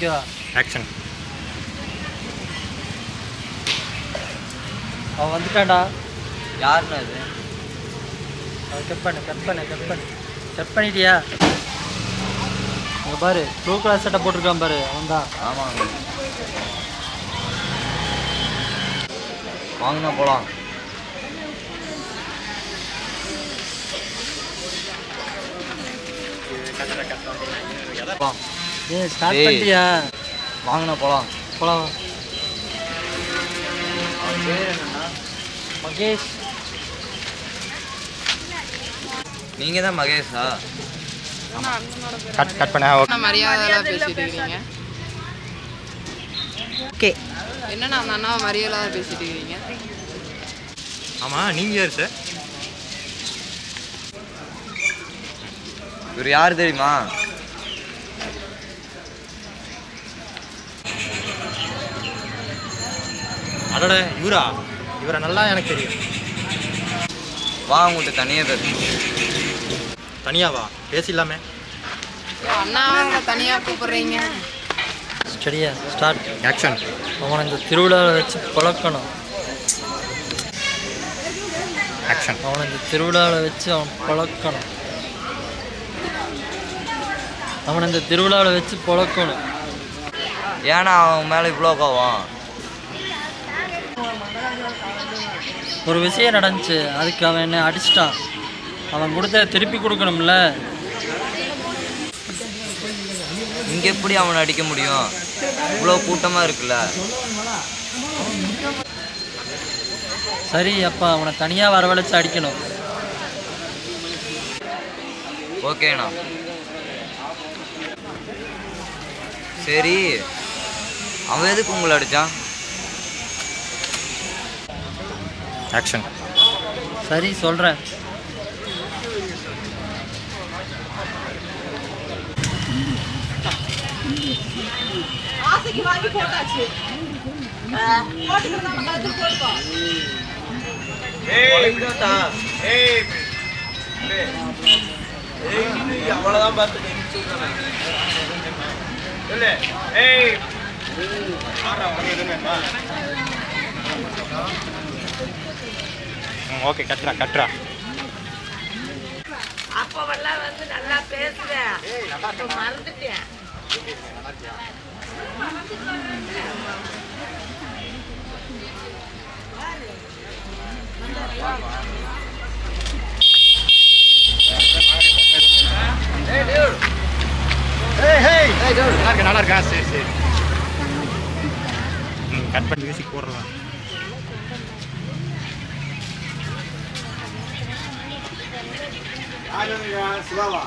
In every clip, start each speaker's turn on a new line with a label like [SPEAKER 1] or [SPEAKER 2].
[SPEAKER 1] ஓகேவா?
[SPEAKER 2] ஆக்ஷன்.
[SPEAKER 1] அவன் வந்துட்டான்டா.
[SPEAKER 3] யாருன்னு அது?
[SPEAKER 1] அவன் கட் பண்ணிட்டியா? இங்கே பாரு, ப்ளூ கலர் சட்டை போட்டிருக்கான் பாரு, அவன் தான்.
[SPEAKER 3] ஆமாங்க. வாங்கண்ணா போகலாம்.
[SPEAKER 1] ஸ்டார்ட் பண்ணிட்டியா?
[SPEAKER 3] வாங்கண்ணா போகலாம்.
[SPEAKER 1] போலாம்.
[SPEAKER 3] பேர் என்னண்ணா?
[SPEAKER 1] மகேஷ்.
[SPEAKER 3] நீங்கள் தான் மகேஷா?
[SPEAKER 2] கட் பண்ண.
[SPEAKER 4] மரியாதையாக பேசிட்டு இருக்கீங்க.
[SPEAKER 1] ஓகே.
[SPEAKER 4] என்னண்ணா அந்த அண்ணாவை மரியாதையாக பேசிட்டு இருக்கீங்க?
[SPEAKER 2] ஆமாம், நீங்கள் யார் சார்?
[SPEAKER 3] இவர் யார் தெரியுமா?
[SPEAKER 2] அதோட இவரை நல்லா எனக்கு தெரியும்.
[SPEAKER 3] வா, உங்கள்கிட்ட தனியாக பேச.
[SPEAKER 2] தனியாவா? பேசிடலாமே.
[SPEAKER 4] அண்ணாவை தனியாக கூப்பிடுறீங்க.
[SPEAKER 1] ஸ்டடியா? ஸ்டார்ட்.
[SPEAKER 2] ஆக்ஷன்.
[SPEAKER 1] அவனை இந்த திருவிழாவில் வச்சு பழக்கணும்.
[SPEAKER 2] ஆக்ஷன்.
[SPEAKER 1] அவனை இந்த திருவிழாவில் வச்சு அவன் பழக்கணும். அவனை இந்த திருவிழாவில் வச்சு பழக்கணும்.
[SPEAKER 3] ஏன்னா அவன் மேலே இவ்வளோ கோவம்?
[SPEAKER 1] ஒரு விஷயம் நடந்துச்சு, அதுக்கு அவன் என்ன அடிச்சிட்டான். அவன் கொடுத்த திருப்பி கொடுக்கணும்ல.
[SPEAKER 3] இங்கே எப்படி அவனை அடிக்க முடியும்? இவ்வளோ கூட்டமாக இருக்குல்ல.
[SPEAKER 1] சரி அப்பா, அவனை தனியாக வரவழைச்சு அடிக்கணும்.
[SPEAKER 3] ஓகேண்ணா. சரி, அவன் எதுக்கு உங்களை அடித்தான்?
[SPEAKER 2] ஆக்ஷன்.
[SPEAKER 1] சரி சொல்கிறேன்.
[SPEAKER 2] ஓகே, கட்டுறா.
[SPEAKER 5] அப்பவெல்லாம் வந்து நல்லா பேசுறேன், மறந்துட்டேன்.
[SPEAKER 2] நல்லா இருக்கா? சரி. கட் பண்ணி மியூசிக் போடுறலாம்.
[SPEAKER 5] சிவாவா
[SPEAKER 2] சரி, வா.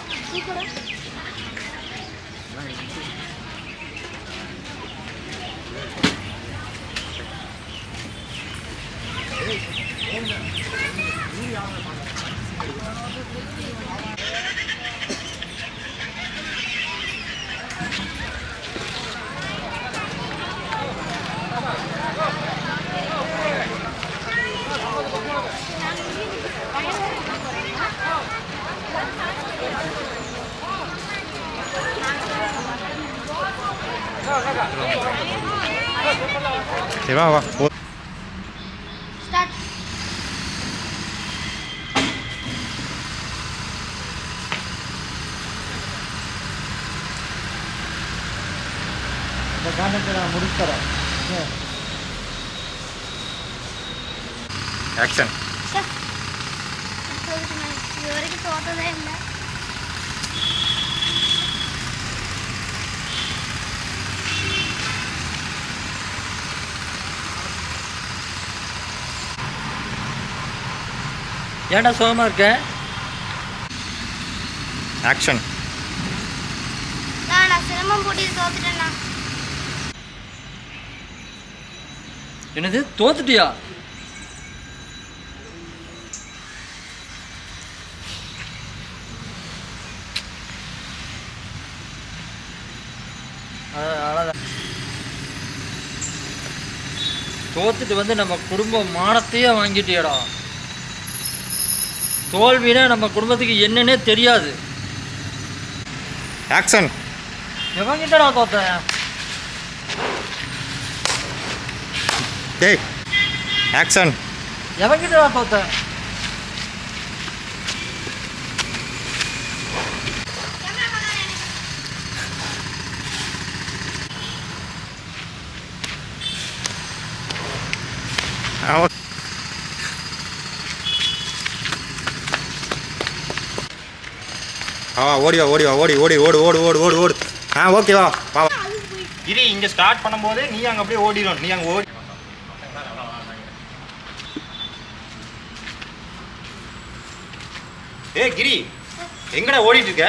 [SPEAKER 1] இந்த காரணத்தை நான் முடிச்சுறேன்.
[SPEAKER 2] ஆக்ஷன்.
[SPEAKER 6] இது வரைக்கும் தோத்ததே இல்லை.
[SPEAKER 1] ஏன்டா சோகமாக இருக்க?
[SPEAKER 2] ஆக்ஷன்.
[SPEAKER 6] நான் சிரமம் போட்டிட்டு தோத்துட்டேண்ணா.
[SPEAKER 1] என்னது, தோத்துட்டியா? தோத்துட்டு வந்து நம்ம குடும்ப மானத்தையே வாங்கிட்டியடா. தோல்வினா நம்ம குடும்பத்துக்கு என்னன்னே தெரியாது.
[SPEAKER 2] ஆக்ஷன்.
[SPEAKER 1] எவங்கிட்டடா தோத்தேன்?
[SPEAKER 2] டேய் ஆக்ஷன்.
[SPEAKER 1] எவங்கிட்ட நான் தோத்தேன்?
[SPEAKER 2] ஓடி வா ஓடி வா ஓடி ஓடி ஓடு ஓடு ஓடு ஓடு ஓடு. ஓகேவா வா. கிரி இங்கே ஸ்டார்ட் பண்ணும்போது நீ அங்கே அப்படியே ஓடிடும். நீ அங்கே ஓடி. கிரி எங்கடா ஓடிட்டு இருக்க?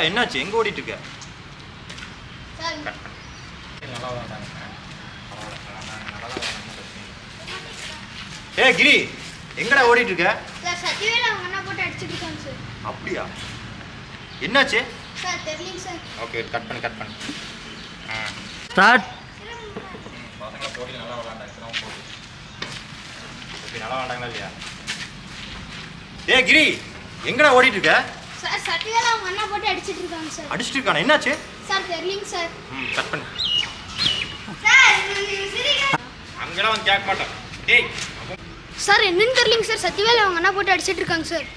[SPEAKER 2] என்னாச்சு? எங்கே ஓடிட்டு இருக்க? கிரி எங்கடா ஓடிட்டு இருக்க?
[SPEAKER 6] சார் சத்தியவேல் அவங்க அண்ணா போட்டு அடிச்சிட்டு இருக்காங்க சார்.
[SPEAKER 2] அப்படியா? என்னாச்சு?
[SPEAKER 6] சார் தெரியலங்க சார்.
[SPEAKER 2] ஓகே கட் பண்ணு.
[SPEAKER 1] ஸ்டார்ட்.
[SPEAKER 2] பசங்க போட்டி நல்லா விளாண்டாங்க. ஓகே நல்லா விளாண்டாங்களா இல்லையா? கிரி எங்கடா ஓடிட்டு இருக்க?
[SPEAKER 6] சார் சத்தியவேல் அவங்க அண்ணா போட்டு அடிச்சிட்டு இருக்காங்க சார்.
[SPEAKER 2] அடிச்சிட்டு இருக்கானே, என்னாச்சு?
[SPEAKER 6] சார் தெரியலங்க சார்.
[SPEAKER 2] கட் பண்ணு.
[SPEAKER 6] சார் சரிங்க.
[SPEAKER 2] அங்கெல்லாம் வந்து கேட்க மாட்டேன். டேய்
[SPEAKER 6] சார் என்னன்னு தெரியலங்க சார். சத்தியவேல் அவங்க அண்ணா போட்டு அடிச்சிட்டு இருக்காங்க சார்.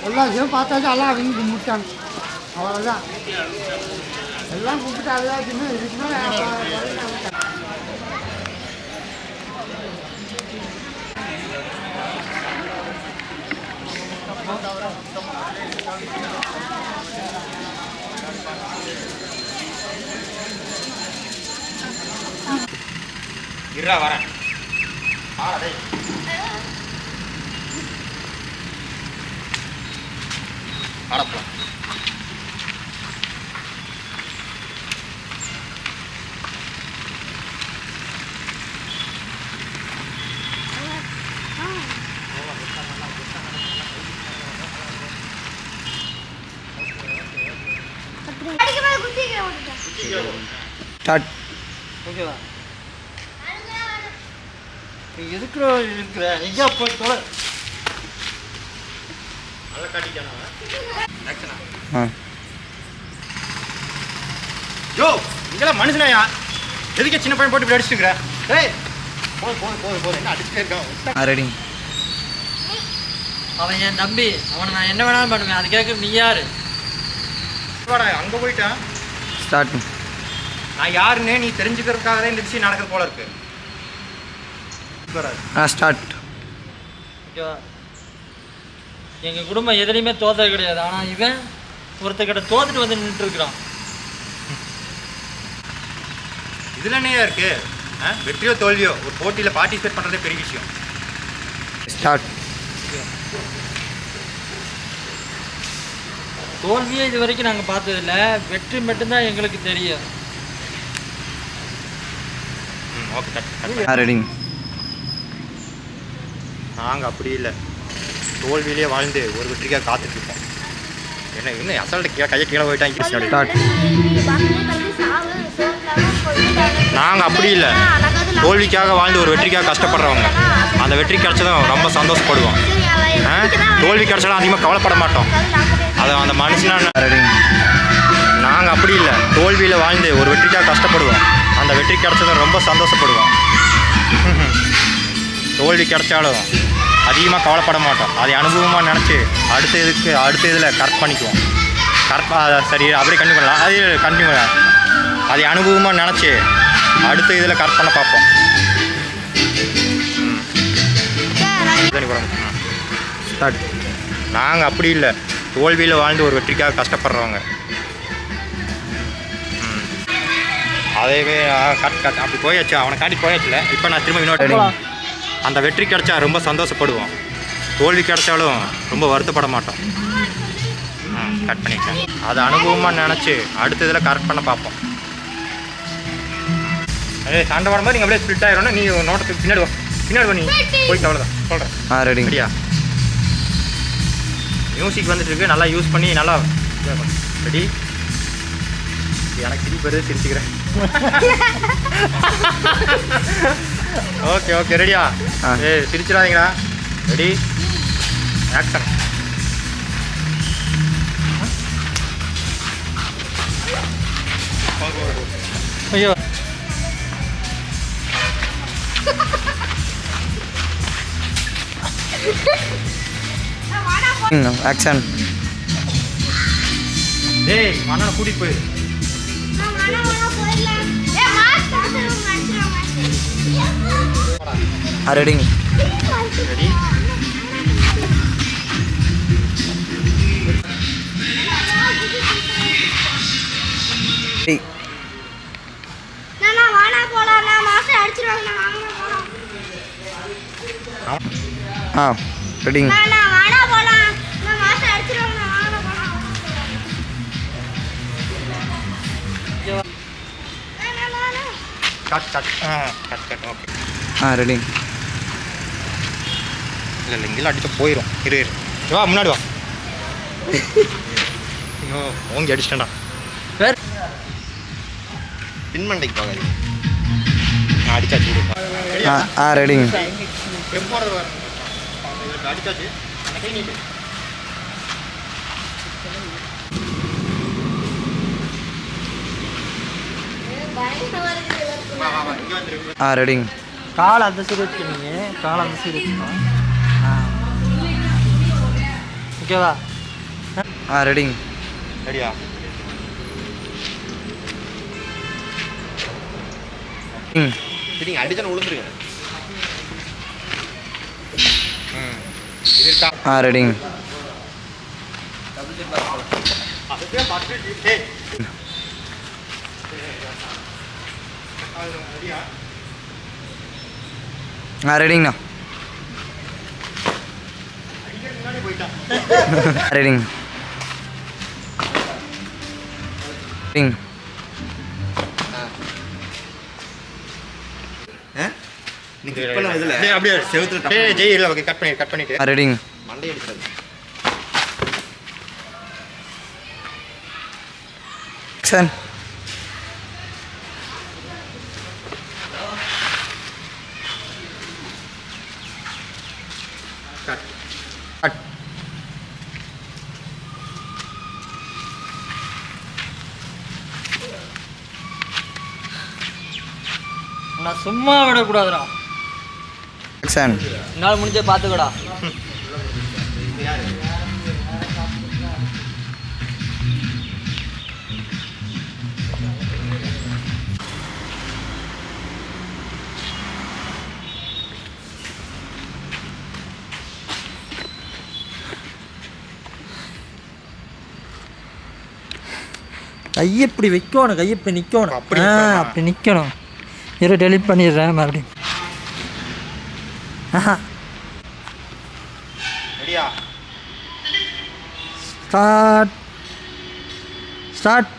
[SPEAKER 7] எல்லாத்தையும் பார்த்தாச்சு எல்லாம் அவங்க கும்பிட்டாங்க. அவ்வளோதான் எல்லாம் கும்பிட்டு அல்லாச்சுன்னு இருக்குன்னா
[SPEAKER 2] இருடா வரேன். ஆடப்பா.
[SPEAKER 6] அடிக்க மேல குத்திக்கிறேன் ஓடுறேன்.
[SPEAKER 2] ஸ்டார்ட்.
[SPEAKER 1] ஓகேவா? நீ எதுக்கு இருக்கிற? எங்கேயா போய் தொலை.
[SPEAKER 2] நல்லா காட்டிட்டானா? யோ இங்கெல்லாம் மனுஷனாயா? எதுக்கு சின்ன பையன் போட்டு இப்படி அடிச்சுட்டு இருக்கிற? டேய் போது என்ன அடிச்சுட்டே இருக்கான்.
[SPEAKER 3] ரெடி.
[SPEAKER 1] அவன் என் தம்பி. அவனை நான் என்ன வேணாலும் பண்ணுவேன். அது கேட்க நீ யாரு?
[SPEAKER 2] வாடா அங்கே போயிட்டான்.
[SPEAKER 3] ஸ்டார்ட்.
[SPEAKER 2] நான் யாருன்னு நீ தெரிஞ்சுக்கிறதுக்காக தான் இந்த விஷயம் நடக்கிறது போல இருக்கு.
[SPEAKER 3] ஸ்டார்ட்.
[SPEAKER 1] ஓகேவா? எங்கள் குடும்பம் எதுலையுமே தோத்தது கிடையாது. ஆனால் இவன் ஒருத்தக்கிட்ட தோத்துட்டு வந்து நின்றுட்டு இருக்கிறான்.
[SPEAKER 2] இதில் என்னையா இருக்கு? வெற்றியோ தோல்வியோ ஒரு போட்டியில் பார்ட்டிசிபேட் பண்ணுறதே பெரிய விஷயம்.
[SPEAKER 3] ஸ்டார்ட்.
[SPEAKER 1] தோல்வியே இது வரைக்கும் நாங்கள் பார்த்ததில்ல. வெற்றி மட்டும்தான் எங்களுக்கு தெரியும்.
[SPEAKER 2] Okay cut.
[SPEAKER 3] ரெடி.
[SPEAKER 2] நாங்கள் அப்படி இல்லை. தோல்வியிலே வாழ்ந்து ஒரு வெற்றிக்காக காத்துட்ருப்போம். என்ன இன்னும் அசால்ட்டு கையை கீழே போயிட்டாங்க.
[SPEAKER 3] ஸ்டார்ட்.
[SPEAKER 2] நாங்கள் அப்படி இல்லை. தோல்விக்காக வாழ்ந்து ஒரு வெற்றிக்காக கஷ்டப்படுறவங்க. அந்த வெற்றி கிடைச்சதும் ரொம்ப சந்தோஷப்படுவோம். தோல்வி கிடைச்சாலும் அதிகமாக கவலைப்பட மாட்டோம். அதை அந்த மனுஷனான
[SPEAKER 3] ரெடி.
[SPEAKER 2] நாங்கள் அப்படி இல்லை. தோல்வியில் வாழ்ந்து ஒரு வெற்றிக்காக கஷ்டப்படுவோம். அந்த வெற்றி கிடைச்சதும் ரொம்ப சந்தோஷப்படுவோம். தோல்வி கிடைச்சாலும் அதிகமாக கவலைப்பட மாட்டோம். அதை அனுபவமாக நினச்சி அடுத்த இதில் கரெக்ட் பண்ணிக்குவோம். சரி அப்படியே கண்டினியூ பண்ணலாம். அது கண்டினியூ பண்ணலாம். அதை அனுபவமாக நினச்சி அடுத்த இதில் கரெக்ட் பண்ண பார்ப்போம்.
[SPEAKER 3] ஸ்டார்ட்.
[SPEAKER 2] நாங்கள் அப்படி இல்லை. தோல்வியில் வாழ்ந்து ஒரு வெற்றிக்காக கஷ்டப்படுறவங்க. அதே கட் அப்படி போயாச்சு, அவனை காட்டி போயாச்சுல. இப்போ நான் திரும்ப இன்னொரு அந்த வெற்றி கிடைச்சா ரொம்ப சந்தோஷப்படுவோம், தோல்வி கிடைச்சாலும் ரொம்ப வருத்தப்பட மாட்டோம். கட் பண்ணிட்டேன். அது அனுபவமாக நினச்சி அடுத்த இதில் கரெக்ட் பண்ண பார்ப்போம். அதே சண்டை வரும்போது நீங்கள் அப்படியே ஸ்பிளிட் ஆகிடணும். நீ நோட்டத்துக்கு பின்னாடி நீ போயிட்டு அவ்வளோதான் சொல்கிறேன்.
[SPEAKER 3] ரெடி.
[SPEAKER 2] சரியா? மியூசிக் வந்துட்டு இருக்கு, நல்லா யூஸ் பண்ணி நல்லா ரெடி. எனக்கு சிரிப்பு வருது, சிரிச்சுக்கிறேன். ஓகே ஓகே ரெடியா? சிரிச்சிடாதீங்களா? Ready action.
[SPEAKER 1] ஐயோ
[SPEAKER 3] ஆக்ஷன்.
[SPEAKER 2] டேய் மண்ணனை கூட்டிகிட்டு போயிரு.
[SPEAKER 3] Ready.
[SPEAKER 2] Ready.
[SPEAKER 3] Ready.
[SPEAKER 2] Cut cut cut cut okay.
[SPEAKER 3] Ready.
[SPEAKER 2] இல்லை இங்கெல்லாம் அடிச்சு போயிடும். இரு வா முன்னாடி வா. ஐயோ ஓங்கி அடிச்சிட்டேன்டா.
[SPEAKER 1] வேற
[SPEAKER 2] பின்மண்டைக்கு போகாது. நான் அடிச்சாச்சு.
[SPEAKER 3] ரெடி.
[SPEAKER 2] எப்போறது வர அடிச்சாச்சு.
[SPEAKER 3] ரெடி.
[SPEAKER 1] கால் அந்த சைடு வச்சுக்கிங்க, கால் அந்த சைடு வச்சுக்கணும். ஓகேவா?
[SPEAKER 3] ரெடி.
[SPEAKER 2] ரெடியா? சரிங்க அடிச்சான விழுந்துருங்க.
[SPEAKER 3] ரெடி. ரெடிங்கண்ணா. ரெடிங்க.
[SPEAKER 2] அப்படியே செவுத்துல ஜெய் இல்லை. ஓகே கட் பண்ணிட்டு
[SPEAKER 3] ரெடிங்க.
[SPEAKER 2] மண்டை அடிச்சாது.
[SPEAKER 3] Sir
[SPEAKER 2] cut
[SPEAKER 3] cut.
[SPEAKER 1] நான் சும்மா விடக்கூடாதுடா.
[SPEAKER 3] ஆக்ஷன்.
[SPEAKER 1] என்னால் முடிஞ்ச பார்த்துக்கடா. கையை இப்படி வைக்கணும், கையை இப்படி நிற்கணும். அப்படி நிற்கணும். இரு டெலிட் பண்ணிடுறேன் மறுபடியும்.
[SPEAKER 2] ரெடியா?
[SPEAKER 1] ஸ்டார்ட்.